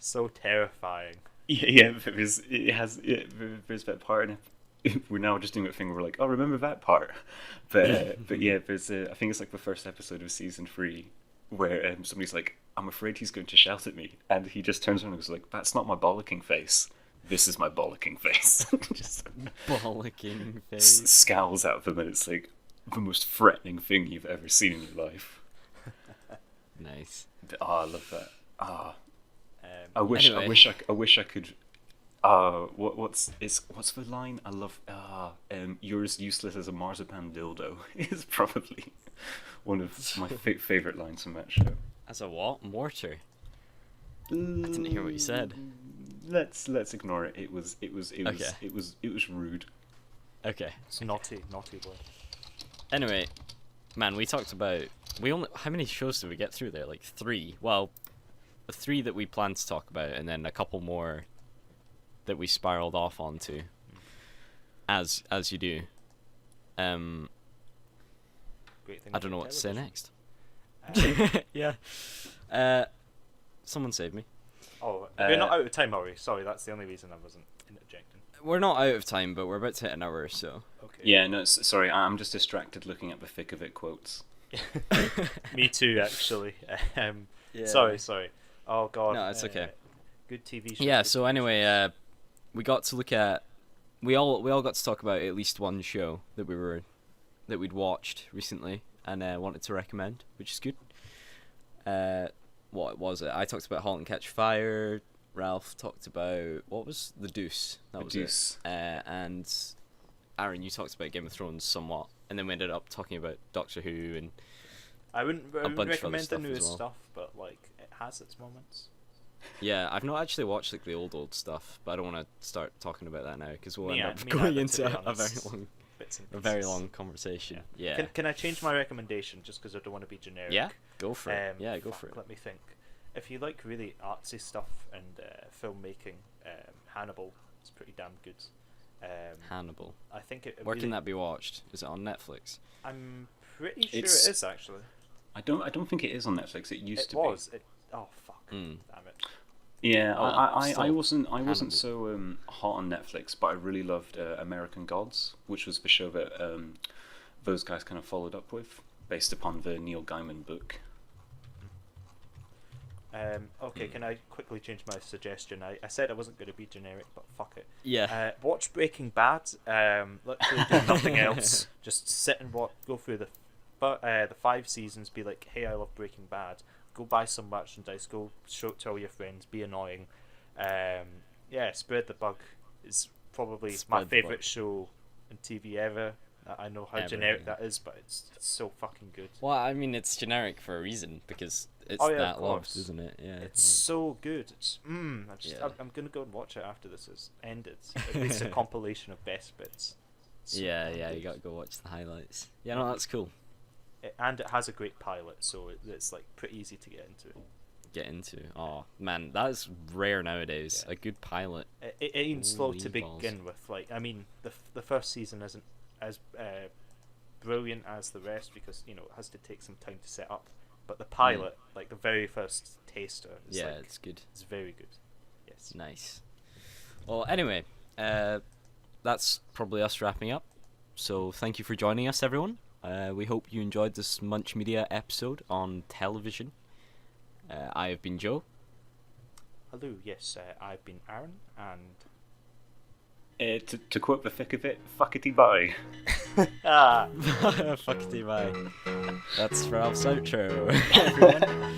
so terrifying. Yeah, there's that part, and we're now just doing that thing where we're like, oh, remember that part. But yeah, there's I think it's like the first episode of season 3 where somebody's like, I'm afraid he's going to shout at me, and he just turns around and goes like, that's not my bollocking face. This is my bollocking face. Just bollocking face. Scowls at them, and it's like the most threatening thing you've ever seen in your life. Nice. Oh, I love that. I wish I could. What's the line? I love. You're as useless as a marzipan dildo is probably one of my favorite lines from that show. As a what? Mortar. I didn't hear what you said. Let's ignore it. It was rude. Okay. It's naughty word. Anyway, man, we talked about how many shows did we get through there? Like 3. Well, 3 that we planned to talk about, and then a couple more that we spiraled off onto, as you do. Great thing I don't know about what to say television. next. Yeah. Someone save me. Oh, we're not out of time, are we? Sorry, that's the only reason I wasn't interjecting. We're not out of time, but we're about to hit an hour, so. Okay. Yeah, no, sorry, I'm just distracted looking at the thick of it quotes. Me too, actually. Yeah. Sorry. Oh god. No, it's okay. Good TV shows. Yeah. So anyway, we got to look at. We all got to talk about at least one show that we'd watched recently and wanted to recommend, which is good. What was it? I talked about *Halt and Catch Fire*. Ralph talked about, what was The Deuce? That was Deuce. it. And Aaron, you talked about *Game of Thrones* somewhat, and then we ended up talking about *Doctor Who* and I wouldn't bunch of other recommend the stuff as newest well. stuff, but like it has its moments. yeah. I've not actually watched like the old stuff, but I don't want to start talking about that now because we'll Me end up neither, going to into be a very honest. long, Bits and a very pieces. long conversation. Yeah. Can I change my recommendation just because I don't want to be generic? Yeah, go for it. Yeah, go fuck, for it. Let me think. If you like really artsy stuff and filmmaking, Hannibal is pretty damn good. Hannibal. I think it. Where really, can that be watched? Is it on Netflix? I'm pretty sure It's- it is actually. I don't think it is on Netflix. It used It to was. be. Oh fuck! Mm. Damn it. Yeah, I still, wasn't Hannibal. so hot on Netflix, but I really loved American Gods, which was the show that those guys kind of followed up with, based upon the Neil Gaiman book. Okay, can I quickly change my suggestion? I said I wasn't going to be generic, but fuck it. Yeah. Watch Breaking Bad. Literally do nothing else. Just sit and go through the 5 seasons. Be like, hey, I love Breaking Bad. Go buy some merchandise. Go show it to all your friends. Be annoying. Yeah, Spread the Bug is probably Spread my the favorite Bug. show in TV ever. I know how Ever, generic yeah. that is, but it's so fucking good. Well, I mean, it's generic for a reason because it's Oh, yeah, of that loved, course. isn't it? Yeah. It's so good. It's Yeah. I'm gonna go and watch it after this is ended. At least a compilation of best bits. It's so Yeah, damn yeah. You good. got to go watch the highlights. Yeah, no, that's cool. And it has a great pilot, so it's like pretty easy to get into. Get into. Oh man, that is rare nowadays. Yeah. A good pilot. It ain't slow to Holy balls. begin with. Like, I mean, the first season isn't as brilliant as the rest because it has to take some time to set up. But the pilot, like the very first taster, is Yeah, like, it's good. it's very good. Yes. Nice. Well, anyway, that's probably us wrapping up. So thank you for joining us, everyone. We hope you enjoyed this Munch Media episode on television. I have been Joe. Hello. Yes, I've been Aaron, and To quote the thick of it, fuckity bye. ah. Fuck it, bye. That's Ralph's outro, everyone.